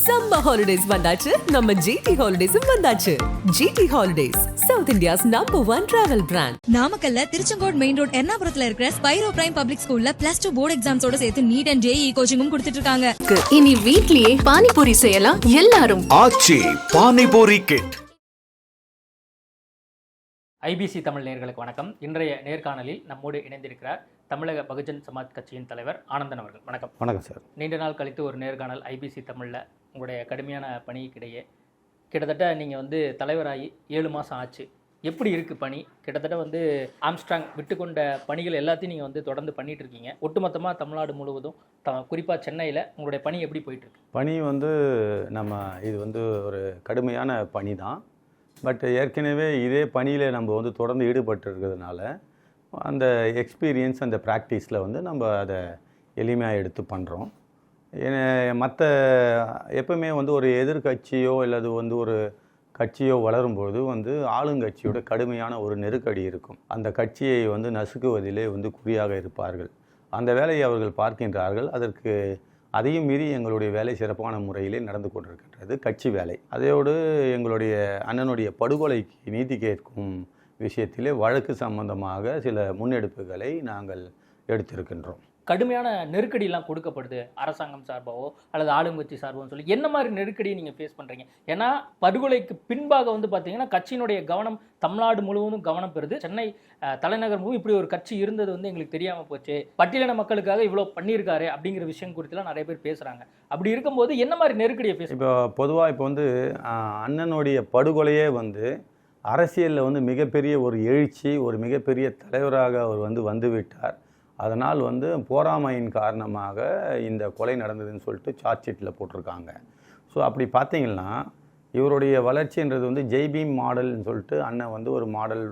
Summer holidays வந்தாச்சு, நம்ம GT ஹாலிடேஸும் வந்தாச்சு. GT holidays, south India's #1 travel brand. நாமக்கல்ல திருச்செங்கோடு மெயின் ரோட் எர்ணாபுரத்துல இருக்கிற ஸ்பைரோ பிரைம் பப்ளிக் ஸ்கூல்ல +2 போர்டு எக்ஸாம்ஸோட சேர்த்து நீட் அண்ட் ஜேஇ கோச்சிங்கும் கொடுத்துட்டு இருக்காங்க. இனி வீட்லயே பானிபூரி செய்யலாம் எல்லாரும். ஆச்சி பானிபூரி கிட். ஐபிசி தமிழ் நேயர்களுக்கு வணக்கம். இன்றைய நேர்காணலில் நம்மோடு இணைந்திருக்கிறார் தமிழக பகுஜன் சமாஜ் கட்சியின் தலைவர் ஆனந்தன் அவர்கள். வணக்கம். வணக்கம் சார். நீண்ட நாள் கழித்து ஒரு நேர்காணல் ஐபிசி தமிழில். உங்களுடைய கடுமையான பணிக்கிடையே கிட்டத்தட்ட நீங்கள் தலைவராகி 7 மாதம் ஆச்சு. எப்படி இருக்குது பணி? கிட்டத்தட்ட ஆம்ஸ்ட்ராங் விட்டுக்கொண்ட பணிகள் எல்லாத்தையும் நீங்கள் தொடர்ந்து பண்ணிகிட்டு இருக்கீங்க. ஒட்டுமொத்தமாக தமிழ்நாடு முழுவதும் குறிப்பாக சென்னையில் உங்களுடைய பணி எப்படி போயிட்டுருக்கு? பணி நம்ம இது ஒரு கடுமையான பணி தான். பட் ஏற்கனவே இதே பணியில் நம்ம தொடர்ந்து ஈடுபட்டு இருக்கிறதுனால அந்த எக்ஸ்பீரியன்ஸ், அந்த ப்ராக்டிஸில் நம்ம அதை எளிமையாக எடுத்து பண்ணுறோம். மற்ற எப்பவுமே ஒரு எதிர்கட்சியோ அல்லது ஒரு கட்சியோ வளரும்போது ஆளுங்கட்சியோட கடுமையான ஒரு நெருக்கடி இருக்கும். அந்த கட்சியை நசுக்குவதிலே குறியாக இருப்பார்கள். அந்த வேலையை அவர்கள் பார்க்கின்றார்கள். அதையும் மீறி எங்களுடைய வேலை சிறப்பான முறையிலே நடந்து கொண்டிருக்கின்றது, கட்சி வேலை. அதையோடு எங்களுடைய அண்ணனுடைய படுகொலைக்கு நீதி கேட்கும் விஷயத்திலே வழக்கு சம்பந்தமாக சில முன்னெடுப்புகளை நாங்கள் எடுத்திருக்கின்றோம். கடுமையான நெருக்கடியெல்லாம் கொடுக்கப்படுது அரசாங்கம் சார்பாவோ அல்லது ஆளுங்கட்சி சார்பாகவும் சொல்லி. என்ன மாதிரி நெருக்கடியை நீங்கள் ஃபேஸ் பண்ணுறீங்க? ஏன்னா படுகொலைக்கு பின்பாக பார்த்தீங்கன்னா கட்சியினுடைய கவனம் தமிழ்நாடு முழுவதும் கவனம் பெறுது. சென்னை தலைநகர் முழுவதும் இப்படி ஒரு கட்சி இருந்தது எங்களுக்கு தெரியாமல் போச்சு, பட்டியலின மக்களுக்காக இவ்வளோ பண்ணியிருக்காரு அப்படிங்கிற விஷயம் குறித்துலாம் நிறைய பேர் பேசுகிறாங்க. அப்படி இருக்கும்போது என்ன மாதிரி நெருக்கடியை பேச? இப்போ பொதுவாக அண்ணனுடைய படுகொலையே அரசியலில் மிகப்பெரிய ஒரு எழுச்சி, ஒரு மிகப்பெரிய தலைவராக அவர் வந்துவிட்டார். அதனால் போராமையின் காரணமாக இந்த கொலை நடந்ததுன்னு சொல்லிட்டு சார்ஜ் ஷீட்டில் போட்டிருக்காங்க. ஸோ அப்படி பார்த்தீங்கன்னா இவருடைய வளர்ச்சின்றது ஜெய்பீம் மாடல்னு சொல்லிட்டு அண்ணன் ஒரு மாடல்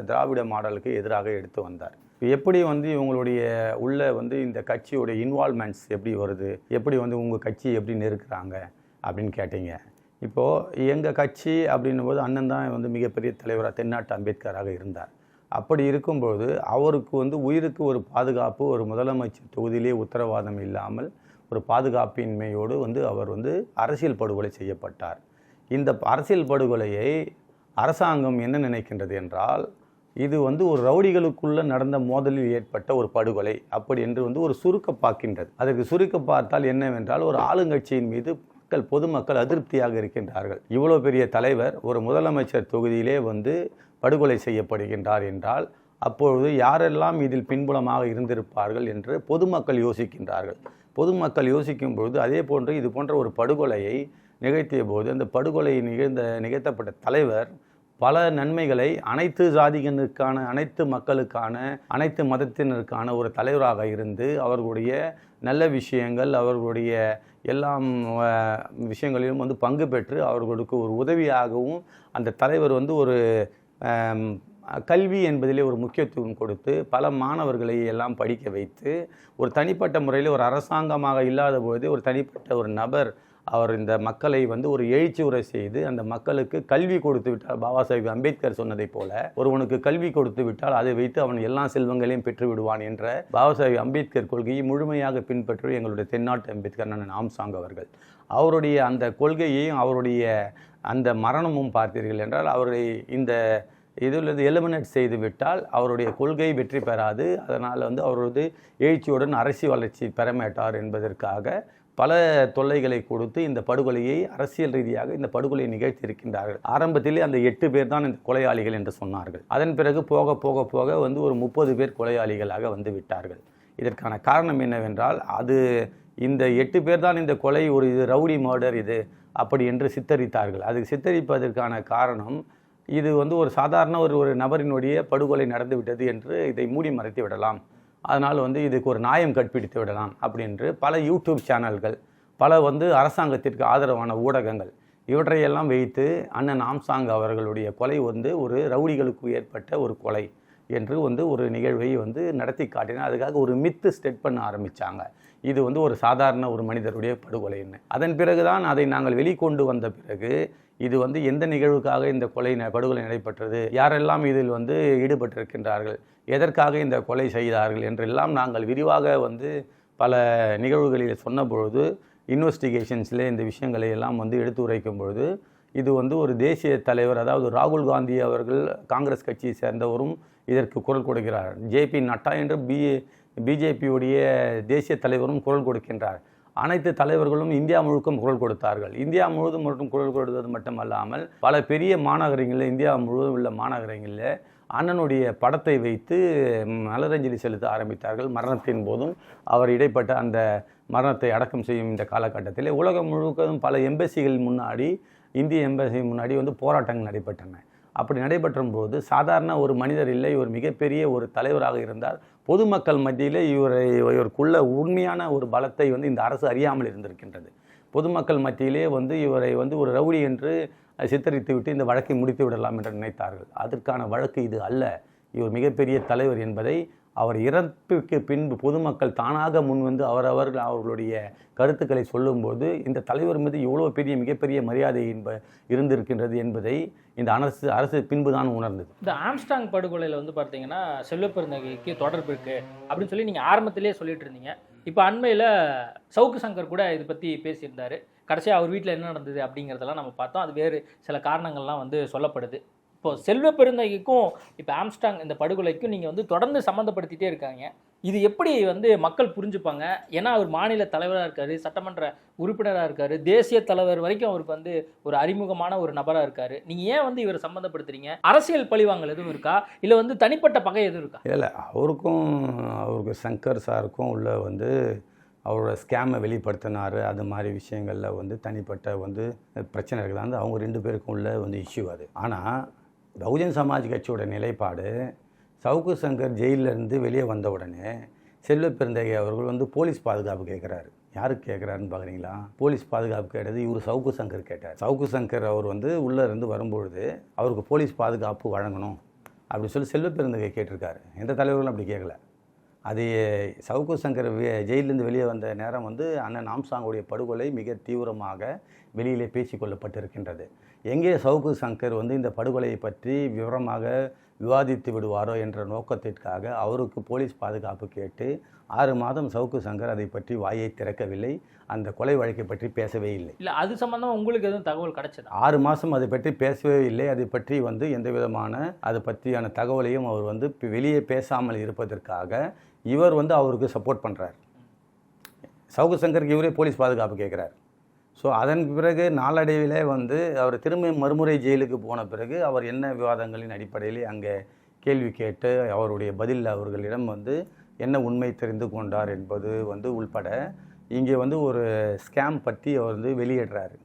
திராவிட மாடலுக்கு எதிராக எடுத்து வந்தார். எப்படி இவங்களுடைய உள்ள இந்த கட்சியோடைய இன்வால்மெண்ட்ஸ் எப்படி வருது, எப்படி உங்கள் கட்சி எப்படி நெருக்குறாங்க அப்படின்னு கேட்டீங்க. இப்போது எங்கள் கட்சி அப்படின்னும் போது அண்ணன் தான் மிகப்பெரிய தலைவராக தென்னாட்டு அம்பேத்கராக இருந்தார். அப்படி இருக்கும்போது அவருக்கு உயிருக்கு ஒரு பாதுகாப்பு, ஒரு முதலமைச்சர் தொகுதியிலே உத்தரவாதம் இல்லாமல் ஒரு பாதுகாப்பின்மையோடு அவர் அரசியல் படுகொலை செய்யப்பட்டார். இந்த அரசியல் படுகொலையை அரசாங்கம் என்ன நினைக்கின்றது என்றால், இது ஒரு ரவுடிகளுக்குள்ளே நடந்த மோதலில் ஏற்பட்ட ஒரு படுகொலை அப்படி என்று ஒரு சுருக்க பார்க்கின்றது. அதற்கு சுருக்க பார்த்தால் என்னவென்றால், ஒரு ஆளுங்கட்சியின் மீது பொதுமக்கள் அதிருப்தியாக இருக்கின்றார்கள். இவ்வளோ பெரிய தலைவர் ஒரு முதலமைச்சர் தொகுதியிலே படுகொலை செய்யப்படுகின்றார் என்றால் அப்பொழுது யாரெல்லாம் இதில் பின்புலமாக இருந்திருப்பார்கள் என்று பொதுமக்கள் யோசிக்கின்றார்கள். பொதுமக்கள் யோசிக்கும் பொழுது அதே போன்று இது போன்ற ஒரு படுகொலையை நிகழ்த்திய போது அந்த படுகொலை நிகழ்த்தப்பட்ட தலைவர் பல நன்மைகளை அனைத்து ஜாதியினருக்கான, அனைத்து மக்களுக்கான, அனைத்து மதத்தினருக்கான ஒரு தலைவராக இருந்து அவர்களுடைய நல்ல விஷயங்கள், அவர்களுடைய எல்லாம் விஷயங்களிலும் பங்கு பெற்று அவர்களுக்கு ஒரு உதவியாகவும் அந்த தலைவர் ஒரு கல்வி என்பதிலே ஒரு முக்கியத்துவம் கொடுத்து பல மாணவர்களை எல்லாம் படிக்க வைத்து ஒரு தனிப்பட்ட முறையில் ஒரு அரசாங்கமாக இல்லாத பொழுதே ஒரு தனிப்பட்ட ஒரு நபர் அவர் இந்த மக்களை ஒரு எழுச்சி உரை செய்து அந்த மக்களுக்கு கல்வி கொடுத்து விட்டால், பாபா சாஹேப் அம்பேத்கர் சொன்னதை போல ஒருவனுக்கு கல்வி கொடுத்து விட்டால் அதை வைத்து அவன் எல்லா செல்வங்களையும் பெற்று விடுவான் என்ற பாபா சாஹேப் அம்பேத்கர் கொள்கையை முழுமையாக பின்பற்றி எங்களுடைய தென்னாட்டு அம்பேத்கர் அண்ணன் ஆம்ஸ்ட்ராங் அவர்கள் அவருடைய அந்த கொள்கையையும் அவருடைய அந்த மரணமும் பார்த்தீர்கள் என்றால் அவரை இந்த இதில் எலிமினேட் செய்து விட்டால் அவருடைய கொள்கை வெற்றி பெறாது. அதனால் அவரது எழுச்சியுடன் அரசியல் வளர்ச்சி பெறமாட்டார் என்பதற்காக பல தொல்லைகளை கொடுத்து இந்த படுகொலையை அரசியல் ரீதியாக இந்த படுகொலையை நிகழ்த்தி இருக்கின்றார்கள். ஆரம்பத்திலே அந்த 8 பேர் தான் இந்த கொலையாளிகள் என்று சொன்னார்கள். அதன் பிறகு போக போக போக ஒரு 30 பேர் கொலையாளிகளாக விட்டார்கள். இதற்கான காரணம் என்னவென்றால், இந்த 8 பேர் தான் இந்த கொலை, இது ரவுடி மர்டர் இது அப்படி என்று சித்தரித்தார்கள். அது சித்தரிப்பதற்கான காரணம் இது ஒரு சாதாரண ஒரு நபரினுடைய படுகொலை நடந்துவிட்டது என்று இதை மூடி மறைத்து விடலாம், அதனால் இதுக்கு ஒரு நியாயம் கற்பிடித்து விடலாம் அப்படின்று பல யூடியூப் சேனல்கள், பல அரசாங்கத்திற்கு ஆதரவான ஊடகங்கள் இவற்றையெல்லாம் வைத்து அண்ணன் ஆம்ஸ்ட்ராங் அவர்களுடைய கொலை ஒரு ரவுடிகளுக்கு ஏற்பட்ட ஒரு கொலை என்று ஒரு நிகழ்வை நடத்தி காட்டினார். அதுக்காக ஒரு மித்து ஸ்டெட் பண்ண ஆரம்பித்தாங்க. இது ஒரு சாதாரண ஒரு மனிதருடைய படுகொலைன்னு. அதன் பிறகுதான் அதை நாங்கள் வெளிக்கொண்டு வந்த பிறகு இது எந்த நிகழ்வுக்காக இந்த படுகொலை நடைபெற்றது, யாரெல்லாம் இதில் ஈடுபட்டிருக்கின்றார்கள், எதற்காக இந்த கொலை செய்தார்கள் என்றெல்லாம் நாங்கள் விரிவாக பல நிகழ்வுகளில் சொன்னபொழுது இன்வெஸ்டிகேஷன்ஸில் இந்த விஷயங்களை எல்லாம் வந்து எடுத்து உரைக்கும் பொழுது இது வந்து ஒரு தேசிய தலைவர், அதாவது ராகுல் காந்தி அவர்கள் காங்கிரஸ் கட்சியை சேர்ந்தவரும் இதற்கு குரல் கொடுக்கிறார். ஜேபி நட்டா என்று பிஜேபியுடைய தேசிய தலைவரும் குரல் கொடுக்கின்றார். அனைத்து தலைவர்களும் இந்தியா முழுக்கும் குரல் கொடுத்தார்கள். இந்தியா முழுவதும் மட்டும் குரல் கொடுத்தது மட்டுமல்லாமல் பல பெரிய மாநகரங்களில், இந்தியா முழுவதும் உள்ள மாநகரங்களில் அண்ணனுடைய படத்தை வைத்து மலரஞ்சலி செலுத்த ஆரம்பித்தார்கள். மரணத்தின் போதும் அவர் இடைப்பட்ட அந்த மரணத்தை அடக்கம் செய்யும் இந்த காலகட்டத்தில் உலகம் முழுவதும் பல எம்பசிகள் முன்னாடி, இந்திய எம்பசி முன்னாடி வந்து போராட்டங்கள் நடைபெற்றன. அப்படி நடைபெற்ற போது சாதாரண ஒரு மனிதர் இல்லை, ஒரு மிகப்பெரிய ஒரு தலைவராக இருந்தார். பொதுமக்கள் மத்தியிலே இவருக்குள்ள உண்மையான ஒரு பலத்தை வந்து இந்த அரசு அறியாமல் இருந்திருக்கின்றது. பொதுமக்கள் மத்தியிலே வந்து இவரை வந்து ஒரு ரவுடி என்று சித்தரித்து விட்டு இந்த வழக்கை முடித்து விடலாம் என்று நினைத்தார்கள். அதற்கான வழக்கு இது அல்ல. இவர் மிகப்பெரிய தலைவர் என்பதை அவர் இறப்புக்கு பின்பு பொதுமக்கள் தானாக முன்வந்து அவர்களுடைய கருத்துக்களை சொல்லும்போது இந்த தலைவர் மீது எவ்வளோ பெரிய மிகப்பெரிய மரியாதை இருந்திருக்கின்றது என்பதை இந்த அரசு பின்பு தான் உணர்ந்தது. இந்த ஆம்ஸ்டாங் படுகொலையில் வந்து பார்த்தீங்கன்னா செல்வப்பெருந்தகைக்கு தொடர்பு இருக்கு அப்படின்னு சொல்லி நீங்கள் ஆரம்பத்திலே சொல்லிட்டு இருந்தீங்க. இப்போ அண்மையில் சவுக்கு சங்கர் கூட இதை பற்றி பேசியிருந்தாரு. கடைசியாக அவர் வீட்டில் என்ன நடந்தது அப்படிங்கிறதெல்லாம் நம்ம பார்த்தோம். அது வேறு சில காரணங்கள்லாம் வந்து சொல்லப்படுது. இப்போ செல்வப்பெருந்தகைக்கும் இப்போ ஆம்ஸ்டாங் இந்த படுகொலைக்கும் நீங்கள் வந்து தொடர்ந்து சம்மந்தப்படுத்திட்டே இருக்காங்க. இது எப்படி வந்து மக்கள் புரிஞ்சுப்பாங்க? ஏன்னா அவர் மாநில தலைவராக இருக்கார், சட்டமன்ற உறுப்பினராக இருக்கார், தேசிய தலைவர் வரைக்கும் அவருக்கு வந்து ஒரு அறிமுகமான ஒரு நபராக இருக்கார். நீங்கள் ஏன் வந்து இவரை சம்மந்தப்படுத்துறீங்க? அரசியல் பழிவாங்கல் எதுவும் இருக்கா, இல்லை வந்து தனிப்பட்ட பகை எதுவும் இருக்கா? இல்லை, அவருக்கு சங்கர் சாருக்கும் உள்ள வந்து அவரோட ஸ்கேமை வெளிப்படுத்தினார். அது மாதிரி விஷயங்களில் வந்து தனிப்பட்ட வந்து பிரச்சனை இருக்குது. அந்த அவங்க 2 பேருக்கும் உள்ள வந்து இஷ்யூ அது. ஆனால் பகுஜன் சமாஜ் கட்சியோட நிலைப்பாடு, சவுக்கு சங்கர் ஜெயிலிருந்து வெளியே வந்த உடனே செல்வப்பெருந்தகை அவர்கள் வந்து போலீஸ் பாதுகாப்பு கேட்குறாரு. யாருக்கு கேட்குறாருன்னு பார்க்குறீங்களா? போலீஸ் பாதுகாப்பு கேட்டது இவர் சவுக்கு சங்கர் கேட்டார். சவுக்கு சங்கர் அவர் வந்து உள்ளே இருந்து வரும்பொழுது அவருக்கு போலீஸ் பாதுகாப்பு வழங்கணும் அப்படின்னு சொல்லி செல்வப்பெருந்தகை கேட்டிருக்காரு. எந்த தலைவர்களும் அப்படி கேட்கல. அது சவுக்கு சங்கர் ஜெயிலிருந்து வெளியே வந்த நேரம் வந்து அண்ணன் ஆம்ஸ்டாங்குடைய படுகொலை மிக தீவிரமாக வெளியிலே பேசிக்கொள்ளப்பட்டிருக்கின்றது. எங்கே சவுக்கு சங்கர் வந்து இந்த படுகொலையை பற்றி விவரமாக விவாதித்து விடுவாரோ என்ற நோக்கத்திற்காக அவருக்கு போலீஸ் பாதுகாப்பு கேட்டு 6 மாதம் சவுக்கு சங்கர் அதை பற்றி வாயை திறக்கவில்லை. அந்த கொலை வழக்கை பற்றி பேசவே இல்லை. இல்லை, அது சம்பந்தமாக உங்களுக்கு எதுவும் தகவல் கிடைச்சது? 6 மாதம் அதை பற்றி பேசவே இல்லை. அதை பற்றி வந்து எந்த விதமான அதை பற்றியான தகவலையும் அவர் வந்து வெளியே பேசாமல் இருப்பதற்காக இவர் வந்து அவருக்கு சப்போர்ட் பண்ணுறார். சவுக்கு சங்கருக்கு இவரே போலீஸ் பாதுகாப்பு கேட்குறார். ஸோ அதன் பிறகு நாளடைவில் வந்து அவர் திரும்ப மறுமுறை ஜெயிலுக்கு போன பிறகு அவர் என்ன விவாதங்களின் அடிப்படையில் அங்கே கேள்வி கேட்டு அவருடைய பதில் அவர்களிடம் வந்து என்ன உண்மை தெரிந்து கொண்டார் என்பது வந்து உள்பட இங்கே வந்து ஒரு ஸ்கேம் பற்றி அவர் வந்து வெளியிடுறாரு.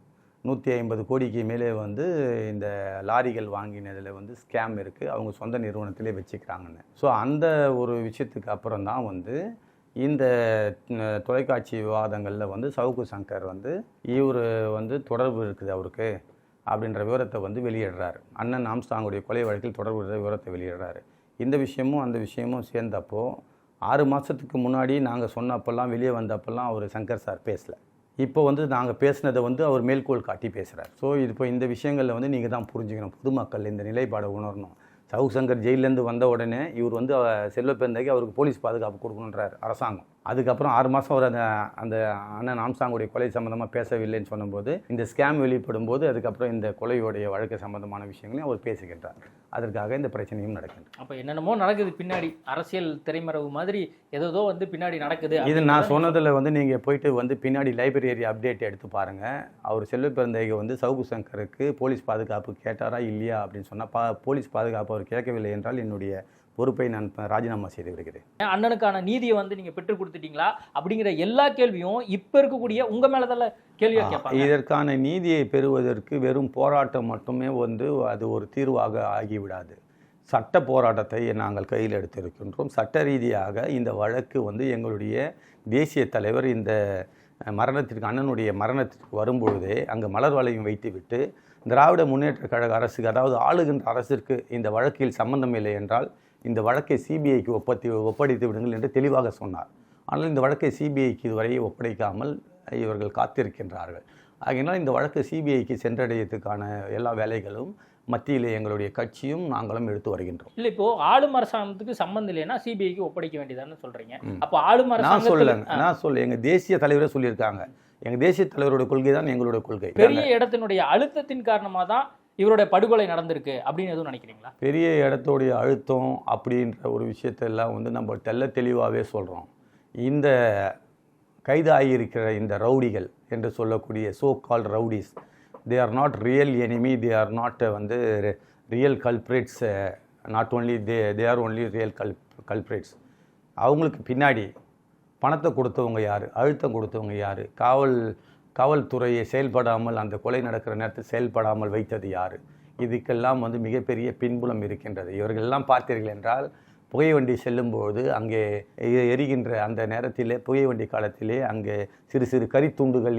150 கோடிக்கு மேலே வந்து இந்த லாரிகள் வாங்கினதில் வந்து ஸ்கேம் இருக்குது, அவங்க சொந்த நிறுவனத்திலே வச்சுக்கிறாங்கன்னு. ஸோ அந்த ஒரு விஷயத்துக்கு அப்புறம் தான் வந்து இந்த தொலைக்காட்சி விவாதங்களில் வந்து சவுக்கு சங்கர் வந்து இவர் வந்து தொடர்பு இருக்குது அவருக்கு அப்படின்ற விவரத்தை வந்து வெளியிடுறாரு. அண்ணன் ஆம்ஸ்டாங்குடைய கொலை வழக்கில் தொடர்பு விவரத்தை வெளியிடுறாரு. இந்த விஷயமும் அந்த விஷயமும் சேர்ந்தப்போ 6 மாதத்துக்கு முன்னாடி நாங்கள் சொன்னப்பெல்லாம் வெளியே வந்தப்பெல்லாம் அவர் சங்கர் சார் பேசலை. இப்போ வந்து நாங்கள் பேசினதை வந்து அவர் மேல்கோள் காட்டி பேசுகிறார். ஸோ இப்போ இந்த விஷயங்களில் வந்து நீங்கள் தான் புரிஞ்சுக்கணும், பொதுமக்கள் இந்த நிலைப்பாடை உணரணும். சவுக்கு சங்கர் ஜெயிலேருந்து வந்த உடனே இவர் வந்து செல்வப்பெருந்தகை அவருக்கு போலீஸ் பாதுகாப்பு கொடுக்கணுன்றார் அரசாங்கம். அதுக்கப்புறம் 6 மாதம் அவர் அந்த அண்ணன் ஆம்ஸ்டாங்குடைய கொலை சம்மந்தமாக பேசவில்லைன்னு சொன்னபோது இந்த ஸ்கேம் வெளிப்படும் போது அதுக்கப்புறம் இந்த கொலையோடைய வழக்கு சம்மந்தமான விஷயங்களையும் அவர் பேசுகின்றார். அதற்காக இந்த பிரச்சனையும் நடக்குது. அப்போ என்னென்னமோ நடக்குது பின்னாடி, அரசியல் திரைமறைவு மாதிரி ஏதோ வந்து பின்னாடி நடக்குது. இது நான் சொன்னதில் வந்து நீங்கள் போயிட்டு வந்து பின்னாடி லைப்ரரி அப்டேட் எடுத்து பாருங்கள். அவர் செல்வப்பெருந்தகை வந்து சவுக்கு சங்கருக்கு போலீஸ் பாதுகாப்பு கேட்டாரா இல்லையா அப்படின்னு சொன்னால் போலீஸ் பாதுகாப்பு அவர் கேட்கவில்லை என்றால் என்னுடைய பொறுப்பை நான் ராஜினாமா செய்து விடுகிறேன். அண்ணனுக்கான நீதியை வந்து நீங்கள் பெற்றுக் கொடுத்துட்டீங்களா அப்படிங்கிற எல்லா கேள்வியும் இப்போ இருக்கக்கூடிய உங்கள் மேலே தான் கேள்வியாக கேட்பாங்க. இதற்கான நீதியை பெறுவதற்கு வெறும் போராட்டம் மட்டுமே வந்து அது ஒரு தீர்வாக ஆகிவிடாது. சட்ட போராட்டத்தை நாங்கள் கையில் எடுத்திருக்கின்றோம். சட்ட ரீதியாக இந்த வழக்கு வந்து எங்களுடைய தேசிய தலைவர் இந்த மரணத்திற்கு அண்ணனுடைய மரணத்திற்கு வரும்பொழுதே அங்கே மலர் வளையம் வைத்துவிட்டு திராவிட முன்னேற்ற கழக அரசுக்கு, அதாவது ஆளுகின்ற அரசிற்கு இந்த வழக்கில் சம்பந்தம் இல்லை என்றால் இந்த வழக்கை சிபிஐக்கு ஒப்படைத்து விடுங்கள் என்று தெளிவாக சொன்னார். ஆனால் இந்த வழக்கை சிபிஐக்கு இதுவரை ஒப்படைக்காமல் இவர்கள் காத்திருக்கின்றார்கள். ஆகையினால் இந்த வழக்கு சிபிஐக்கு சென்றடையத்துக்கான எல்லா வேலைகளும் மத்தியில் எங்களுடைய கட்சியும் நாங்களும் எடுத்து வருகின்றோம். இல்லை, இப்போ ஆளும் அரசாங்கத்துக்கு சம்பந்தம் இல்லைன்னா சிபிஐக்கு ஒப்படைக்க வேண்டியதான்னு சொல்றீங்க. அப்போ ஆளும் நான் சொல்ல எங்கள் தேசிய தலைவரே சொல்லியிருக்காங்க, எங்கள் தேசிய தலைவருடைய கொள்கை தான் எங்களுடைய கொள்கை. பெரிய இடத்தினுடைய அழுத்தத்தின் காரணமாக தான் இவருடைய படுகொலை நடந்திருக்கு அப்படின்னு எதுவும் நினைக்கிறீங்களா? பெரிய இடத்துடைய அழுத்தம் அப்படின்ற ஒரு விஷயத்தெல்லாம் வந்து நம்ம தெளிவாகவே சொல்கிறோம். இந்த கைதாகியிருக்கிற இந்த ரவுடிகள் என்று சொல்லக்கூடிய so called rowdies, they are not real enemy, they are not வந்து real culprits, not only they are only real culprits. அவங்களுக்கு பின்னாடி பணத்தை கொடுத்தவங்க யார், அழுத்தம் கொடுத்தவங்க யார், காவல்துறையை செயல்படாமல் அந்த கொலை நடக்கிற நேரத்தில் செயல்படாமல் வைத்தது யார், இதுக்கெல்லாம் வந்து மிகப்பெரிய பின்புலம் இருக்கின்றது. இவர்களெல்லாம் பார்த்தீர்கள் என்றால் புகை வண்டி செல்லும்போது அங்கே எரிகின்ற அந்த நேரத்திலே, புகை வண்டி காலத்திலே அங்கே சிறு சிறு கரித்துண்டுகள்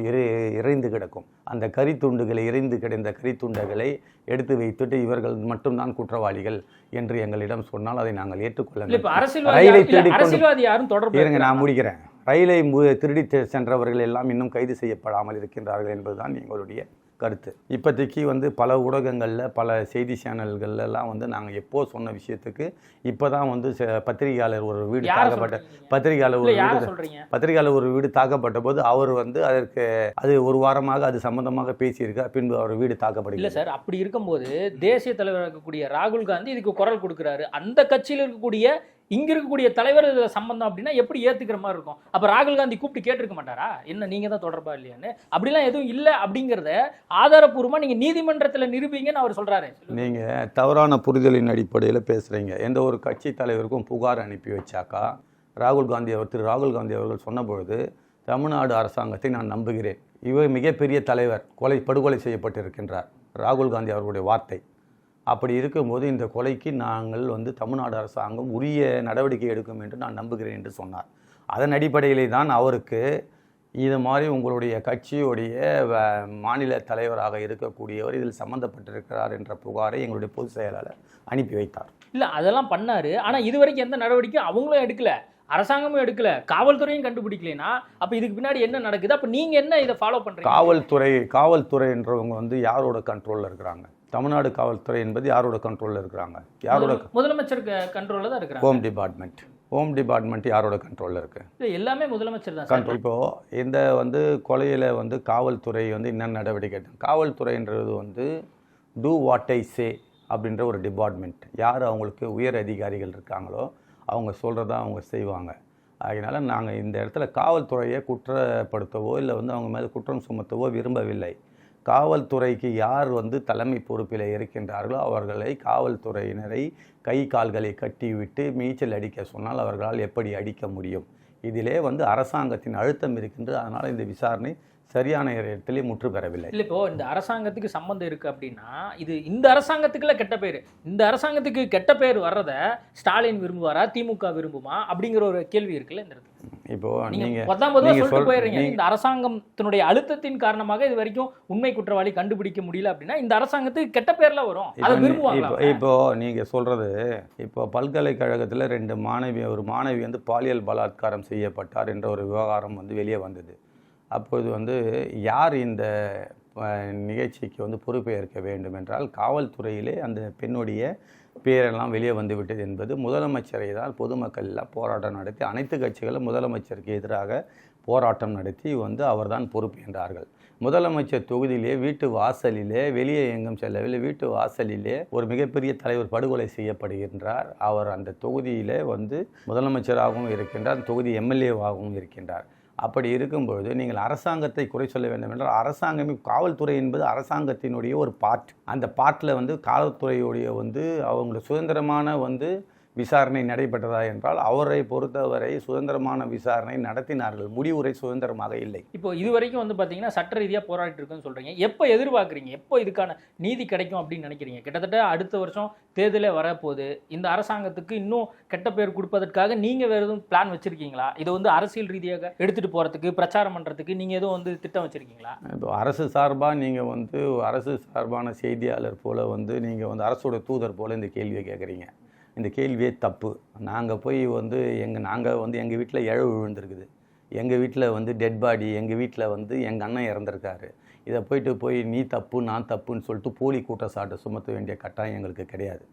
இறைந்து கிடக்கும். அந்த கரித்துண்டுகளை இறைந்து கிடந்த கரித்துண்டுகளை எடுத்து வைத்துட்டு இவர்கள் மட்டும்தான் குற்றவாளிகள் என்று எங்களிடம் சொன்னால் அதை நாங்கள் ஏற்றுக்கொள்ள. அரசியல்வாதி யாரும் தொடர்பு இருங்க, நான் முடிக்கிறேன். ரயிலை திருடி சென்றவர்கள் எல்லாம் இன்னும் கைது செய்யப்படாமல் இருக்கின்றார்கள் என்பதுதான் எங்களுடைய கருத்து. இப்போதைக்கு வந்து பல ஊடகங்களில், பல செய்தி சேனல்கள்லாம் வந்து நாங்கள் எப்போ சொன்ன விஷயத்துக்கு இப்போ தான் வந்து பத்திரிகையாளர் ஒரு வீடு தாக்கப்பட்ட பத்திரிகையாளர் ஒரு வீடு தாக்கப்பட்ட போது அவர் வந்து அதற்கு அது ஒரு வாரமாக அது சம்பந்தமாக பேசியிருக்கார். பின்பு அவர் வீடு தாக்கப்படவில்லை. இல்லை சார், அப்படி இருக்கும்போது தேசிய தலைவர் இருக்கக்கூடிய ராகுல் காந்தி இதுக்கு குரல் கொடுக்குறாரு. அந்த கட்சியில் இருக்கக்கூடிய இங்க இருக்கக்கூடிய தலைவர் சம்பந்தம் அப்படின்னா எப்படி ஏத்துக்கிற மாதிரி இருக்கும்? அப்ப ராகுல் காந்தி கூப்பிட்டு கேட்டிருக்க மாட்டாரா, என்ன நீங்க தான் தொடர்பா இல்லையான்னு? அப்படிலாம் எதுவும் இல்லை அப்படிங்கிறத ஆதாரப்பூர்வமா நீங்க நீதிமன்றத்தில் நிரூபிங்கன்னு அவர் சொல்றாரு. நீங்க தவறான புரிதலின் அடிப்படையில் பேசுறீங்க. எந்த ஒரு கட்சி தலைவருக்கும் புகார் அனுப்பி வச்சாக்கா திரு ராகுல் காந்தி அவர்கள் சொன்ன பொழுது தமிழ்நாடு அரசாங்கத்தை நான் நம்புகிறேன், இவர் மிகப்பெரிய தலைவர், படுகொலை செய்யப்பட்டிருக்கின்றார், ராகுல் காந்தி அவர்களுடைய வார்த்தை. அப்படி இருக்கும்போது இந்த கொலைக்கு நாங்கள் வந்து தமிழ்நாடு அரசாங்கம் உரிய நடவடிக்கை எடுக்கும் என்று நான் நம்புகிறேன் என்று சொன்னார். அதன் அடிப்படையிலே தான் அவருக்கு இது மாதிரி உங்களுடைய கட்சியுடைய மாநில தலைவராக இருக்கக்கூடியவர் இதில் சம்மந்தப்பட்டிருக்கிறார் என்ற புகாரை எங்களுடைய பொதுச் செயலாளர் அனுப்பி வைத்தார். இல்லை, அதெல்லாம் பண்ணார். ஆனால் இதுவரைக்கும் எந்த நடவடிக்கையும் அவங்களும் எடுக்கல, அரசாங்கமும் எடுக்கல, காவல்துறையும் கண்டுபிடிக்கலனா அப்போ இதுக்கு பின்னாடி என்ன நடக்குது? அப்போ நீங்கள் என்ன இதை ஃபாலோ பண்ணுறீங்க? காவல்துறை என்றவங்க வந்து யாரோட கண்ட்ரோலில் இருக்கிறாங்க? தமிழ்நாடு காவல்துறை என்பது யாரோட கண்ட்ரோலில் இருக்கிறாங்க? யாரோட? முதலமைச்சர் கண்ட்ரோலில் தான் இருக்கிறாங்க. ஹோம் டிபார்ட்மெண்ட் யாரோட கண்ட்ரோலில் இருக்குது? எல்லாமே முதலமைச்சர் தான் கண்ட்ரோல். இப்போது இந்த வந்து கொலையில் வந்து காவல்துறை வந்து என்ன நடவடிக்கை? காவல்துறைன்றது வந்து டூ வாட் ஐ சே அப்படின்ற ஒரு டிபார்ட்மெண்ட். யார் அவங்களுக்கு உயர் அதிகாரிகள் இருக்காங்களோ அவங்க சொல்கிறதா அவங்க செய்வாங்க. அதனால் நாங்கள் இந்த இடத்துல காவல்துறையை குற்றப்படுத்தவோ இல்லை வந்து அவங்க மேலே குற்றம் சுமத்தவோ விரும்பவில்லை. காவல்துறைக்கு யார் வந்து தலைமை பொறுப்பில் இருக்கின்றார்களோ அவர்களை, காவல்துறையினரை கை கால்களை கட்டிவிட்டு நீச்சல் அடிக்க சொன்னால் அவர்களால் எப்படி அடிக்க முடியும்? இதிலே வந்து அரசாங்கத்தின் அழுத்தம் இருக்கின்றது. அதனால் இந்த விசாரணை சரியான இடத்திலே முற்று பெறவில்லை. இல்லை, இப்போ இந்த அரசாங்கத்துக்கு சம்பந்தம் இருக்குது அப்படின்னா இது இந்த அரசாங்கத்துக்குள்ள கெட்ட பேர், இந்த அரசாங்கத்துக்கு கெட்ட பேர் வர்றத ஸ்டாலின் விரும்புவாரா, திமுக விரும்புமா அப்படிங்கிற ஒரு கேள்வி இருக்குல்ல இந்த இடத்துல. இப்போ நீங்க 19 சொல்லிட்டு போயிடுறீங்க, இந்த அரசாங்கத்தினுடைய அழுத்தத்தின் காரணமாக இது வரைக்கும் உண்மை குற்றவாளி கண்டுபிடிக்க முடியல அப்படின்னா இந்த அரசாங்கத்துக்கு கெட்ட பேர்ல வரும், அதை விரும்புவாங்க. இப்போ நீங்க சொல்றது, இப்போ பல்கலைக்கழகத்தில் ஒரு மாணவி வந்து பாலியல் பலாத்காரம் செய்யப்பட்டார் என்ற ஒரு விவகாரம் வந்து வெளியே வந்தது. அப்போது வந்து யார் இந்த நிகழ்ச்சிக்கு வந்து பொறுப்பேற்க வேண்டும் என்றால் காவல்துறையிலே அந்த பெண்ணுடைய பேரெல்லாம் வெளியே வந்துவிட்டது என்பது முதலமைச்சரை தான் பொதுமக்கள் எல்லாம் போராட்டம் நடத்தி அனைத்து கட்சிகளும் முதலமைச்சருக்கு எதிராக போராட்டம் நடத்தி வந்து அவர்தான் பொறுப்பு என்றார்கள். முதலமைச்சர் தொகுதியிலே வீட்டு வாசலிலே, வெளியே எங்கும் செல்லவில்லை, வீட்டு வாசலிலே ஒரு மிகப்பெரிய தலைவர் படுகொலை செய்யப்படுகின்றார். அவர் அந்த தொகுதியிலே வந்து முதலமைச்சராகவும் இருக்கின்றார், தொகுதி எம்எல்ஏவாகவும் இருக்கின்றார். அப்படி இருக்கும்பொழுது நீங்கள் அரசாங்கத்தை குறை சொல்ல வேண்டும் என்றால் அரசாங்கமே, காவல்துறை என்பது அரசாங்கத்தினுடைய ஒரு பார்ட். அந்த பார்ட்டில் வந்து காவல்துறையுடைய வந்து அவங்களோட சுதந்திரமான வந்து விசாரணை நடைபெற்றதா என்றால் அவரை பொறுத்தவரை சுதந்திரமான விசாரணை நடத்தினார்கள், முடிவுரை சுதந்திரமாக இல்லை. இப்போ இது வரைக்கும் வந்து பார்த்தீங்கன்னா சட்ட ரீதியாக போராடிட்டு இருக்குன்னு சொல்கிறீங்க. எப்போ எதிர்பார்க்குறீங்க, எப்போ இதுக்கான நீதி கிடைக்கும் அப்படின்னு நினைக்கிறீங்க? கிட்டத்தட்ட அடுத்த வருஷம் தேர்தலே வரப்போகுது. இந்த அரசாங்கத்துக்கு இன்னும் கெட்ட பேர் கொடுப்பதற்காக நீங்கள் வேறு எதுவும் பிளான் வச்சுருக்கீங்களா? இதை வந்து அரசியல் ரீதியாக எடுத்துகிட்டு போகிறதுக்கு, பிரச்சாரம் பண்ணுறதுக்கு நீங்கள் எதுவும் வந்து திட்டம் வச்சுருக்கீங்களா? இப்போ அரசு சார்பாக நீங்கள் வந்து அரசு சார்பான செய்தியாளர் போல் வந்து நீங்கள் வந்து அரசோட தூதர் போல் இந்த கேள்வியை கேட்குறீங்க. இந்த கேள்வியே தப்பு. நாங்கள் போய் வந்து எங்கள் வீட்டில் இழவு விழுந்திருக்குது, எங்கள் வீட்டில் வந்து டெட் பாடி, எங்கள் வீட்டில் வந்து எங்கள் அண்ணன் இறந்துருக்காரு. இதை போய் நீ தப்பு நான் தப்புன்னு சொல்லிட்டு போலி குற்றச்சாட்டை சுமத்த வேண்டிய கட்டாயம் எங்களுக்கு கிடையாது.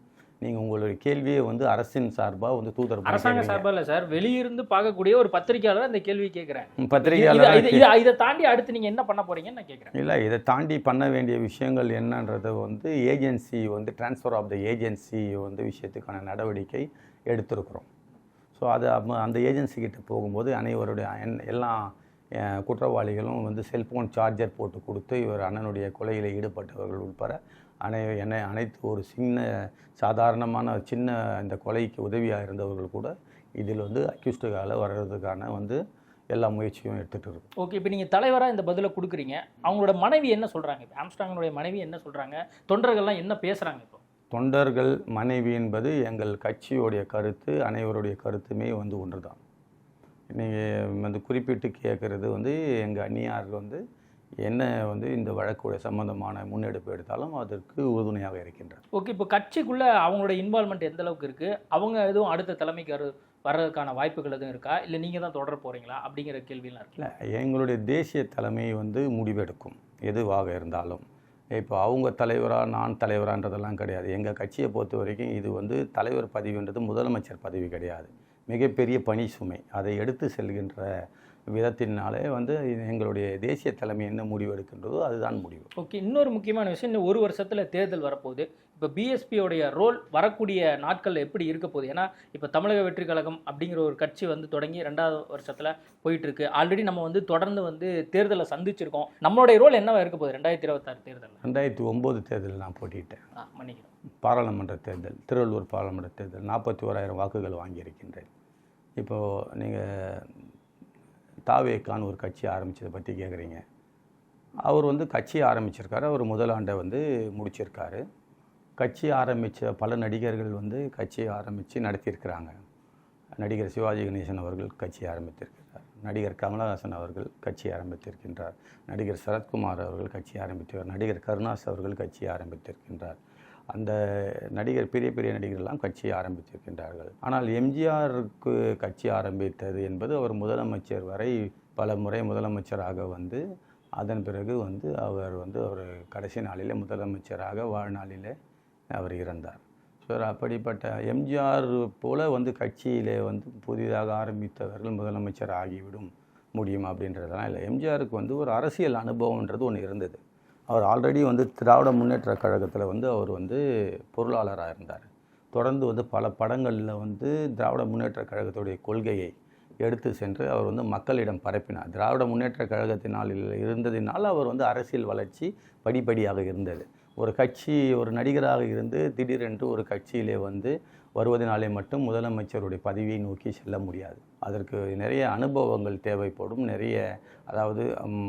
நீங்கள் உங்களுடைய கேள்வியை வந்து அரசின் சார்பாக வந்து தூதர் அரசாங்க சார்பா இல்ல சார், வெளியிருந்து பார்க்கக்கூடிய ஒரு பத்திரிகையாளர் இந்த கேள்வி கேட்கிறேன். பத்திரிகையாளர் இதை தாண்டி அடுத்து நீங்க என்ன பண்ண போறீங்கன்னு நான் கேட்கிறேன். இல்லை, இதை தாண்டி பண்ண வேண்டிய விஷயங்கள் என்னன்றதை வந்து ஏஜென்சி வந்து ட்ரான்ஸ்ஃபர் ஆஃப் த ஏஜென்சி வந்து விஷயத்துக்கான நடவடிக்கை எடுத்திருக்கிறோம். ஸோ அது அந்த ஏஜென்சிக்கிட்ட போகும்போது அனைவருடைய எல்லா குற்றவாளிகளும் வந்து செல்ஃபோன் சார்ஜர் போட்டு கொடுத்து இவர் அண்ணனுடைய கொலையில் ஈடுபட்டவர்கள் உட்பட அனைத்து ஒரு சாதாரணமான சின்ன இந்த கொலைக்கு உதவியாக இருந்தவர்கள் கூட இதில் வந்து அக்யூஸ்டுகால வர்றதுக்கான வந்து எல்லா முயற்சியும் எடுத்துகிட்டு இருக்கு. ஓகே, இப்போ நீங்கள் தலைவராக இந்த பதிலை கொடுக்குறீங்க, அவங்களோட மனைவி என்ன சொல்கிறாங்க? இப்போ ஆம்ஸ்ட்ராங்கினுடைய மனைவி என்ன சொல்கிறாங்க? தொண்டர்கள்லாம் என்ன பேசுகிறாங்க? இப்போ தொண்டர்கள் மனைவி என்பது எங்கள் கட்சியோடைய கருத்து, அனைவருடைய கருத்துமே வந்து ஒன்று தான். நீங்கள் வந்து குறிப்பிட்டு கேட்குறது வந்து எங்கள் அந்நியார் வந்து என்ன வந்து இந்த வழக்குடைய சம்பந்தமான முன்னெடுப்பு எடுத்தாலும் அதற்கு உறுதுணையாக இருக்கின்றார். ஓகே, இப்போ கட்சிக்குள்ளே அவங்களோட இன்வால்மெண்ட் எந்த அளவுக்கு இருக்குது? அவங்க எதுவும் அடுத்த தலைமைக்கு வர்றதுக்கான வாய்ப்புகள் எதுவும் இருக்கா, இல்லை நீங்கள் தான் தொடர போகிறீங்களா அப்படிங்கிற கேள்வியெலாம் இருக்குல்ல? எங்களுடைய தேசிய தலைமை வந்து முடிவெடுக்கும் எதுவாக இருந்தாலும். இப்போ அவங்க தலைவராக நான் தலைவரான்றதெல்லாம் கிடையாது. எங்கள் கட்சியை பொறுத்த வரைக்கும் இது வந்து தலைவர் பதவின்றது முதலமைச்சர் பதவி கிடையாது, மிகப்பெரிய பணி சுமை. அதை எடுத்து செல்கின்ற விதத்தினாலே வந்து எங்களுடைய தேசிய தலைமை என்ன முடிவு எடுக்கின்றதோ அதுதான் முடிவு. ஓகே, இன்னொரு முக்கியமான விஷயம், இன்னும் ஒரு வருஷத்தில் தேர்தல் வரப்போகுது. இப்போ பிஎஸ்பியோடைய ரோல் வரக்கூடிய நாட்களில் எப்படி இருக்க போகுது? ஏன்னா இப்போ தமிழக வெற்றி கழகம் அப்படிங்கிற ஒரு கட்சி வந்து தொடங்கி 2வது வருஷத்தில் போயிட்டுருக்கு. ஆல்ரெடி நம்ம வந்து தொடர்ந்து வந்து தேர்தலை சந்திச்சிருக்கோம். நம்மளுடைய ரோல் என்னவா இருக்க போகுது 2026 தேர்தல்? 2009 தேர்தல் நான் போட்டிட்டேன். மன்னிக்கிறோம், பாராளுமன்ற தேர்தல், திருவள்ளூர் பாராளுமன்ற தேர்தல் 41,000 வாக்குகள் வாங்கியிருக்கின்றேன். இப்போது நீங்கள் தாவேக்கான்னு ஒரு கட்சி ஆரம்பித்ததை பற்றி கேட்குறீங்க. அவர் வந்து கட்சி ஆரம்பிச்சிருக்காரு, அவர் முதல் ஆண்டை வந்து முடிச்சிருக்காரு. கட்சி ஆரம்பித்த பல நடிகர்கள் வந்து கட்சியை ஆரம்பித்து நடத்தியிருக்கிறாங்க. நடிகர் சிவாஜி கணேசன் அவர்கள் கட்சி ஆரம்பித்திருக்கிறார், நடிகர் கமலஹாசன் அவர்கள் கட்சி ஆரம்பித்திருக்கின்றார், நடிகர் சரத்குமார் அவர்கள் கட்சி ஆரம்பித்திருக்கிறார், நடிகர் கருணாஸ் அவர்கள் கட்சி ஆரம்பித்திருக்கின்றார். அந்த நடிகர் பெரிய பெரிய நடிகர்கள்லாம் கட்சி ஆரம்பித்திருக்கின்றார்கள். ஆனால் எம்ஜிஆருக்கு கட்சி ஆரம்பித்தது என்பது அவர் முதலமைச்சர் வரை பல முறை முதலமைச்சராக வந்து அதன் பிறகு வந்து அவர் கடைசி நாளிலே முதலமைச்சராக வாழ்நாளிலே அவர் இறந்தார். ஸோ அப்படிப்பட்ட எம்ஜிஆர் போல் வந்து கட்சியிலே வந்து புதிதாக ஆரம்பித்தவர்கள் முதலமைச்சர் ஆகிவிடும் முடியும் அப்படின்றதெல்லாம் இல்லை. எம்ஜிஆருக்கு வந்து ஒரு அரசியல் அனுபவம்ன்றது ஒன்று இருந்தது. அவர் ஆல்ரெடி வந்து திராவிட முன்னேற்ற கழகத்தில் வந்து அவர் வந்து பொருளாளராக இருந்தார். தொடர்ந்து வந்து பல படங்களில் வந்து திராவிட முன்னேற்ற கழகத்துடைய கொள்கையை எடுத்து சென்று அவர் வந்து மக்களிடம் பரப்பினார். திராவிட முன்னேற்ற கழகத்தினால் இருந்ததினால் அவர் வந்து அரசியல் வளர்ச்சி படிப்படியாக இருந்தது. ஒரு கட்சி ஒரு நடிகராக இருந்து திடீரென்று ஒரு கட்சியிலே வந்து வருவதனாலே மட்டும் முதலமைச்சருடைய பதவியை நோக்கி செல்ல முடியாது. அதற்கு நிறைய அனுபவங்கள் தேவைப்படும். நிறைய அதாவது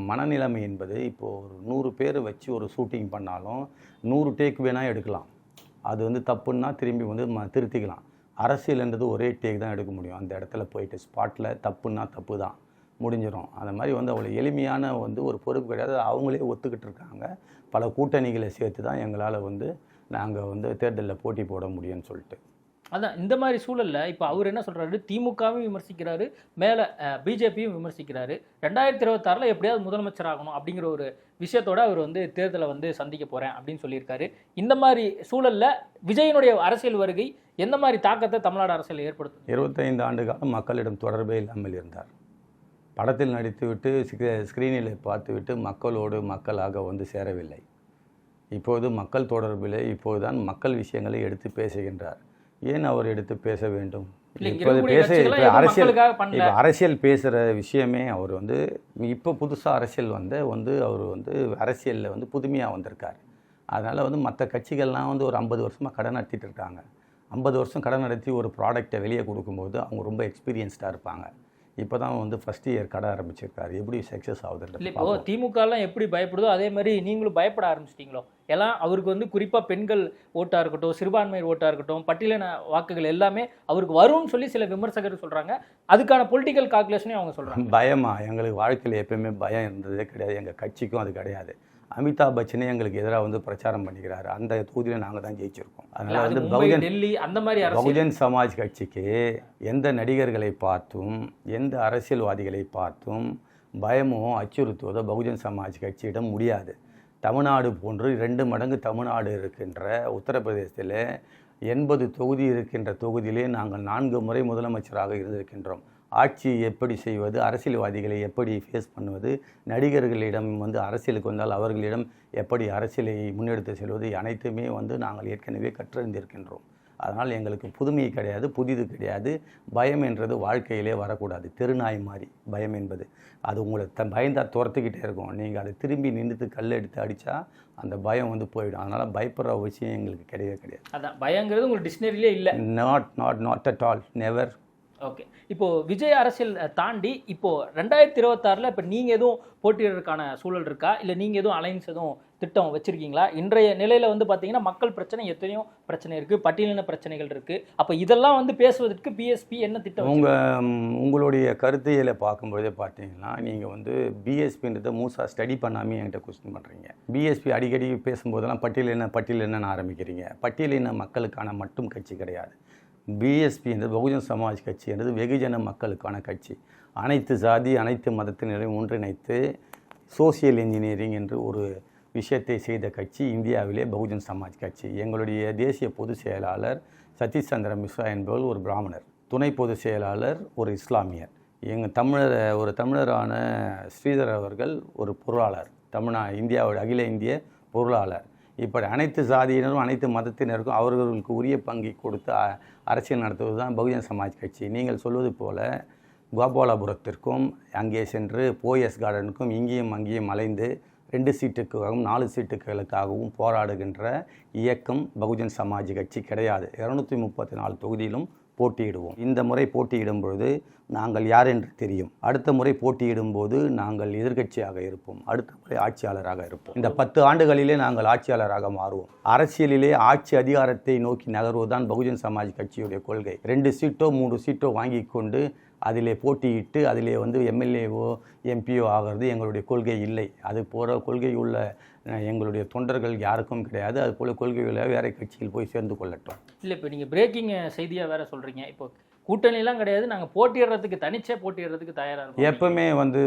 மனநிலைமை என்பது இப்போது ஒரு 100 பேர் வச்சு ஒரு ஷூட்டிங் பண்ணாலும் 100 டேக் வேணால் எடுக்கலாம். அது வந்து தப்புன்னா திரும்பி வந்து திருத்திக்கலாம். அரசியல்ன்றது ஒரே டேக் தான் எடுக்க முடியும். அந்த இடத்துல போயிட்டு ஸ்பாட்டில் தப்புன்னா தப்பு தான் முடிஞ்சிடும். அந்த மாதிரி வந்து அவ்வளோ எளிமையான வந்து ஒரு பொறுப்பு கிடையாது. அவங்களே ஒத்துக்கிட்டு இருக்காங்க. பல கூட்டணிகளை சேர்த்து தான் எங்களால் வந்து நாங்கள் வந்து தேர்தலில் போட்டி போட முடியும்னு சொல்லிட்டு. அதான் இந்த மாதிரி சூழலில் இப்போ அவர் என்ன சொல்கிறாரு, திமுகவும் விமர்சிக்கிறாரு, மேலே பிஜேபியும் விமர்சிக்கிறாரு. 2026 எப்படியாவது முதலமைச்சர் ஆகணும் அப்படிங்கிற ஒரு விஷயத்தோடு அவர் வந்து தேர்தலை வந்து சந்திக்க போகிறேன் அப்படின்னு சொல்லியிருக்காரு. இந்த மாதிரி சூழலில் விஜயனுடைய அரசியல் வருகை எந்த மாதிரி தாக்கத்தை தமிழ்நாடு அரசியல் ஏற்படுத்தும்? 25 ஆண்டு காலம் மக்களிடம் தொடர்பே இல்லாமல் இருந்தார். படத்தில் நடித்துவிட்டு ஸ்க்ரீனில் பார்த்துவிட்டு மக்களோடு மக்களாக வந்து சேரவில்லை. இப்போது மக்கள் தொடர்பில் இப்போதுதான் மக்கள் விஷயங்களை எடுத்து பேசுகின்றார். ஏன் அவர் எடுத்து பேச வேண்டும்? அரசியல் பேசுகிற விஷயமே அவர் வந்து இப்போ புதுசாக அரசியல் அவர் வந்து அரசியலில் வந்து புதுமையாக வந்திருக்கார். அதனால் வந்து மற்ற கட்சிகள்லாம் வந்து ஒரு 50 வருஷமாக கடை நடத்திட்டு இருக்காங்க. 50 வருஷம் கடை நடத்தி ஒரு ப்ராடக்டை வெளியே கொடுக்கும்போது அவங்க ரொம்ப எக்ஸ்பீரியன்ஸ்டாக இருப்பாங்க. இப்போ தான் வந்து ஃபஸ்ட் இயர் கடை ஆரம்பிச்சிருக்காரு. எப்படி சக்ஸஸ் ஆகுதுன்ற இப்போ திமுகலாம் எப்படி பயப்படுதோ அதே மாதிரி நீங்களும் பயப்பட ஆரம்பிச்சிட்டிங்களோ? எல்லாம் அவருக்கு வந்து குறிப்பாக பெண்கள் ஓட்டாக இருக்கட்டும், சிறுபான்மையர் ஓட்டாக இருக்கட்டும், பட்டியலின வாக்குகள் எல்லாமே அவருக்கு வரும்னு சொல்லி சில விமர்சகர் சொல்கிறாங்க. அதுக்கான பொலிட்டிக்கல் கால்குலேஷனையும் அவங்க சொல்கிறாங்க. பயமா? எங்களுக்கு வாழ்க்கையில் எப்பயுமே பயம் இருந்ததே கிடையாது. எங்கள் கட்சிக்கும் அது கிடையாது. அமிதாப் பச்சனே எங்களுக்கு எதிராக வந்து பிரச்சாரம் பண்ணிக்கிறாரு. அந்த தொகுதியில் நாங்கள் தான் ஜெயிச்சிருக்கோம். அதனால் வந்து டெல்லி அந்த மாதிரி பகுஜன் சமாஜ் கட்சிக்கு எந்த நடிகர்களை பார்த்தும் எந்த அரசியல்வாதிகளை பார்த்தும் பயமோ அச்சுறுத்துவதோ பகுஜன் சமாஜ் கட்சியிடம் முடியாது. தமிழ்நாடு போன்று 2 மடங்கு தமிழ்நாடு இருக்கின்ற உத்தரப்பிரதேசத்தில் 80 தொகுதி இருக்கின்ற தொகுதியிலே நாங்கள் 4 முறை முதலமைச்சராக இருந்திருக்கின்றோம். ஆட்சியை எப்படி செய்வது, அரசியல்வாதிகளை எப்படி ஃபேஸ் பண்ணுவது, நடிகர்களிடம் வந்து அரசியலுக்கு வந்தால் அவர்களிடம் எப்படி அரசியலை முன்னெடுத்து செல்வது, அனைத்துமே வந்து நாங்கள் ஏற்கனவே கற்றறிந்திருக்கின்றோம். அதனால் எங்களுக்கு புதுமை கிடையாது, புதிது கிடையாது. பயம் என்றது வாழ்க்கையிலே வரக்கூடாது. தெருநாய் மாதிரி பயம் என்பது. அது உங்களை பயந்தால் துரத்துக்கிட்டே இருக்கும். நீங்கள் அதை திரும்பி நின்றுட்டு கல் எடுத்து அடித்தா அந்த பயம் வந்து போயிடும். அதனால் பயப்படுற விஷயம் எங்களுக்கு கிடையவே கிடையாது. அதான் பயங்கிறது உங்களுக்கு டிக்ஷனரியிலே இல்லை. Not at all, never. Okay, இப்போ விஜய் அரசியல் தாண்டி இப்போ 2026 இப்போ நீங்க எதுவும் போட்டியிடறதுக்கான சூழல் இருக்கா, இல்லை நீங்க எதுவும் அலைன்ஸ் எதுவும் திட்டம் வச்சிருக்கீங்களா? இன்றைய நிலையில வந்து பாத்தீங்கன்னா மக்கள் பிரச்சனை எத்தனையோ பிரச்சனை இருக்கு, பட்டியலின பிரச்சனைகள் இருக்கு. அப்ப இதெல்லாம் வந்து பேசுவதற்கு பிஎஸ்பி என்ன திட்டம்? உங்களுடைய கருத்தையில பார்க்கும்போதே பார்த்தீங்கன்னா நீங்கள் வந்து பிஎஸ்பின்றதை மூசா ஸ்டடி பண்ணாமல் என்கிட்ட கொஸ்டின் பண்ணுறீங்க. பிஎஸ்பி அடிக்கடி பேசும்போதெல்லாம் பட்டியலின ஆரம்பிக்கிறீங்க. பட்டியலின மக்களுக்கான மட்டும் கட்சி கிடையாது. பிஎஸ்பி என்றது பகுஜன் சமாஜ் கட்சி என்றது வெகுஜன மக்களுக்கான கட்சி. அனைத்து சாதி அனைத்து மதத்தினரையும் ஒன்றிணைத்து சோசியல் இன்ஜினியரிங் என்று ஒரு விஷயத்தை செய்த கட்சி இந்தியாவிலே பகுஜன் சமாஜ் கட்சி. எங்களுடைய தேசிய பொதுச் செயலாளர் சதீஷ் சந்திர மிஸ்ரா என்பவர் ஒரு பிராமணர், துணை பொதுச் செயலாளர் ஒரு இஸ்லாமியர், ஒரு தமிழரான ஸ்ரீதர் அவர்கள் ஒரு பொருளாளர், இந்தியாவோட அகில இந்திய பொருளாளர். இப்படி அனைத்து சாதியினரும் அனைத்து மதத்தினருக்கும் அவர்களுக்கு உரிய பங்கை கொடுத்து அரசியல் நடத்துவது தான் பகுஜன் சமாஜ் கட்சி. நீங்கள் சொல்வது போல கோபாலபுரத்திற்கும் அங்கே சென்று போயஸ் கார்டனுக்கும் இங்கேயும் அங்கேயும் அலைந்து 2 சீட்டுக்காகவும் 4 சீட்டுகளுக்காகவும் போராடுகின்ற இயக்கம் பகுஜன் சமாஜ் கட்சி கிடையாது. 234 தொகுதியிலும் போட்டியிடுவோம். இந்த முறை போட்டியிடும் பொழுது நாங்கள் யார் என்று தெரியும். அடுத்த முறை போட்டியிடும் போது நாங்கள் எதிர்க்கட்சியாக இருப்போம், அடுத்த முறை ஆட்சியாளராக இருப்போம். இந்த 10 ஆண்டுகளிலே நாங்கள் ஆட்சியாளராக மாறுவோம். அரசியலிலே ஆட்சி அதிகாரத்தை நோக்கி நகர்வதுதான் பகுஜன் சமாஜ் கட்சியுடைய கொள்கை. 2 சீட்டோ 3 சீட்டோ வாங்கி கொண்டு அதிலே போட்டியிட்டு அதிலே வந்து எம்எல்ஏவோ எம்பியோ ஆகிறது எங்களுடைய கொள்கை இல்லை. அது போகிற கொள்கை உள்ள எங்களுடைய தொண்டர்கள் யாருக்கும் கிடையாது. அது போல கொள்கைகளை வேறு கட்சியில் போய் சேர்ந்து கொள்ளட்டும். இல்லை, இப்போ நீங்கள் பிரேக்கிங் செய்தியாக வேறு சொல்கிறீங்க. இப்போ கூட்டணிலாம் கிடையாது, நாங்கள் போட்டியிடுறதுக்கு தனிச்சே போட்டியிடுறதுக்கு தயாராக இருக்கும். எப்பவுமே வந்து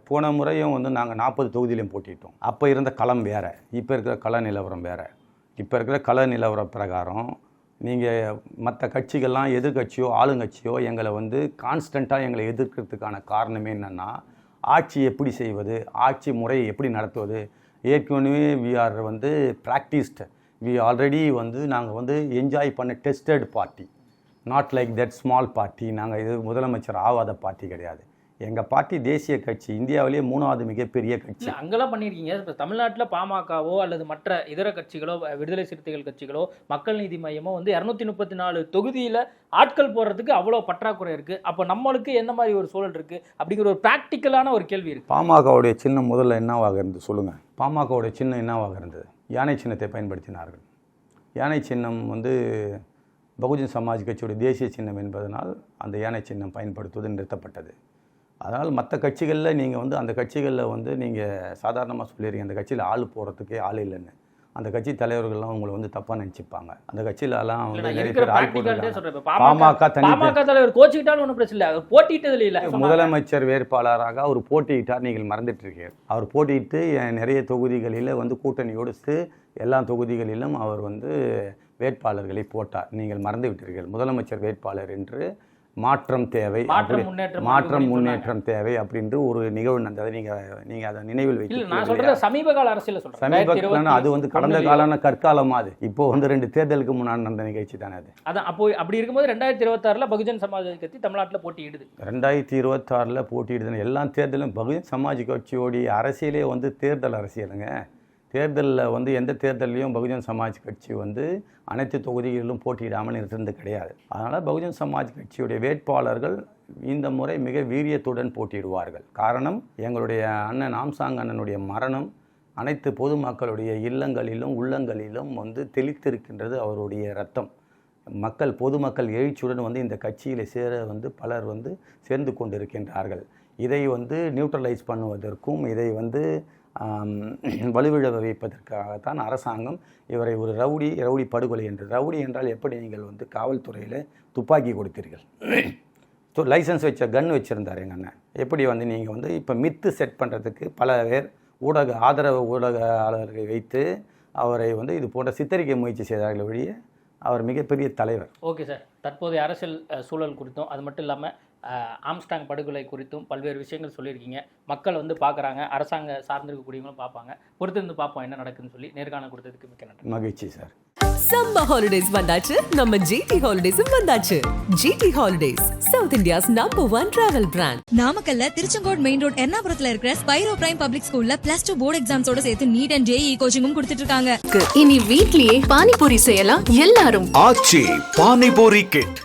போன முறையும் வந்து நாங்கள் 40 தொகுதியிலையும் போட்டிட்டோம். அப்போ இருந்த களம் வேறு, இப்போ இருக்கிற கள நிலவரம் வேறு. இப்போ இருக்கிற கள நிலவர பிரகாரம் நீங்கள் மற்ற கட்சிகள்லாம் எதிர்கட்சியோ ஆளுங்கட்சியோ எங்களை வந்து கான்ஸ்டண்ட்டாக எங்களை எதிர்க்கிறதுக்கான காரணமே என்னென்னா, ஆட்சி எப்படி செய்வது, ஆட்சி முறையை எப்படி நடத்துவது. ஏற்கனவே வி ஆர் வந்து ப்ராக்டிஸ்டு, வி ஆல்ரெடி வந்து நாங்கள் வந்து என்ஜாய் பண்ண tested party, not like that small party. நாங்கள் இது முதலமைச்சர் ஆகாத பார்ட்டி கிடையாது. எங்கள் பார்ட்டி தேசிய கட்சி, இந்தியாவிலேயே 3வது மிகப்பெரிய கட்சி. அங்கெல்லாம் பண்ணியிருக்கீங்க. இப்போ தமிழ்நாட்டில் பாமகவோ அல்லது மற்ற இதர கட்சிகளோ, விடுதலை சிறுத்தைகள் கட்சிகளோ, மக்கள் நீதி மையமோ வந்து 234 தொகுதியில் ஆட்கள் போடுறதுக்கு அவ்வளோ பற்றாக்குறை இருக்குது. அப்போ நம்மளுக்கு எந்த மாதிரி ஒரு சூழல் இருக்குது அப்படிங்கிற ஒரு ப்ராக்டிக்கலான ஒரு கேள்வி இருக்குது. பாமகவுடைய சின்னம் முதல்ல என்னவாக இருந்தது சொல்லுங்கள். பாமகவுடைய சின்னம் என்னவாக இருந்தது? யானை சின்னத்தை பயன்படுத்தினார்கள். யானை சின்னம் வந்து பகுஜன் சமாஜ் கட்சியுடைய தேசிய சின்னம் என்பதனால் அந்த யானை சின்னம் பயன்படுத்துவது நிறுத்தப்பட்டது. அதனால் மற்ற கட்சிகளில் நீங்கள் வந்து அந்த கட்சிகளில் வந்து நீங்கள் சாதாரணமாக சொல்லிடுறீங்க, அந்த கட்சியில் ஆள் போகிறதுக்கே ஆள் இல்லைன்னு. அந்த கட்சி தலைவர்கள்லாம் உங்களை வந்து தப்பாக நினச்சிப்பாங்க. அந்த கட்சியிலலாம் வந்து நிறைய பேர் ஆள் போடுறாங்க. பாமக தலைவர் கோச்சிக்கிட்டாலும் ஒன்றும் பிரச்சனை இல்லை, அவர் போட்டியிட்டது இல்லை. முதலமைச்சர் வேட்பாளராக அவர் போட்டியிட்டார், நீங்கள் மறந்துட்டு இருக்கீங்க. அவர் போட்டியிட்டு நிறைய தொகுதிகளில் வந்து கூட்டணியோடு எல்லா தொகுதிகளிலும் அவர் வந்து வேட்பாளர்களை போட்டார். நீங்கள் மறந்து விட்டீர்கள். முதலமைச்சர் வேட்பாளர் என்று மாற்றம் தேவை, மாற்றம் முன்னேற்றம் தேவை அப்படின்ற ஒரு நிகழ்வு நடந்தது. நீங்க அதை நினைவில் வைக்க. சமீப கால அரசியல் சமீப அது வந்து கடந்த காலான கற்காலமா. அது இப்போ வந்து 2 தேர்தலுக்கு முன்னாடி நடந்த நிகழ்ச்சி தானே அது. அதான் அப்போ அப்படி இருக்கும்போது 2026 பகுஜன் சமாஜ் கட்சி தமிழ்நாட்டில் போட்டியிடுது. 2026 போட்டியிடுதுன்னு எல்லா தேர்தலும் பகுஜன் சமாஜ் கட்சியோடைய அரசியலே வந்து தேர்தல் அரசியலுங்க. தேர்தலில் வந்து எந்த தேர்தலையும் பகுஜன் சமாஜ் கட்சி வந்து அனைத்து தொகுதிகளிலும் போட்டியிடாமல் இருந்தது கிடையாது. அதனால் பகுஜன் சமாஜ் கட்சியுடைய வேட்பாளர்கள் இந்த முறை மிக வீரியத்துடன் போட்டியிடுவார்கள். காரணம், எங்களுடைய அண்ணன் ஆம்சாங் அண்ணனுடைய மரணம் அனைத்து பொதுமக்களுடைய இல்லங்களிலும் உள்ளங்களிலும் வந்து தெளித்திருக்கின்றது. அவருடைய ரத்தம் பொதுமக்கள் எழுச்சியுடன் வந்து இந்த கட்சியில் சேர வந்து பலர் வந்து சேர்ந்து கொண்டிருக்கின்றார்கள். இதை வந்து நியூட்ரலைஸ் பண்ணுவதற்கும் இதை வந்து வலுவிழ வைப்பதற்காகத்தான் அரசாங்கம் இவரை ஒரு ரவுடி படுகொலை என்று. ரவுடி என்றால் எப்படி நீங்கள் வந்து காவல்துறையில் துப்பாக்கி கொடுத்தீர்கள், லைசன்ஸ் வச்ச கன் வச்சுருந்தார் எங்கள் அண்ணன். எப்படி வந்து நீங்கள் வந்து இப்போ மித்து செட் பண்ணுறதுக்கு பல பேர் ஆதரவு ஊடகவாளர்களை வைத்து அவரை வந்து இது போன்ற சித்தரிக்க முயற்சி செய்தார்கள் ஒழிய அவர் மிகப்பெரிய தலைவர். ஓகே சார், தற்போதைய அரசியல் சூழல் குறித்தும் அது மட்டும் இல்லாமல் ஆம்ஸ்டாங் படுகொலை குறித்தும் பல்வேறு விஷயங்கள் சொல்லியிருக்கீங்க. மக்கள் வந்து பார்க்குறாங்க, அரசாங்க சார்ந்திருக்கக்கூடியவங்களும் பார்ப்பாங்க. பொறுத்திருந்து பார்ப்போம் என்ன நடக்குதுன்னு சொல்லி. நேர்காணல் கொடுத்ததுக்கு மிக்க நன்றி. மகிழ்ச்சி சார். சம்மர் ஹாலிடேஸ் வந்தாச்சு, நம்ம ஜிடி ஹாலிடேஸும் வந்தாச்சு. GT holidays, south India's #1 travel brand. நாமக்கல்ல திருச்செங்கோடு மெயின் ரோட் எர்ணாபுரத்துல இருக்கிற ஸ்பைரோ பிரைம் பப்ளிக் ஸ்கூல்ல +2 போர்டு எக்ஸாம்ஸோட சேர்த்து நீட் அண்ட் ஜேஇ கோச்சிங்கும் கொடுத்துட்டு இருக்காங்க. இனி வீட்லயே பானிபூரி செய்யலாம் எல்லாரும். ஆச்சி பானிபூரி கிட்.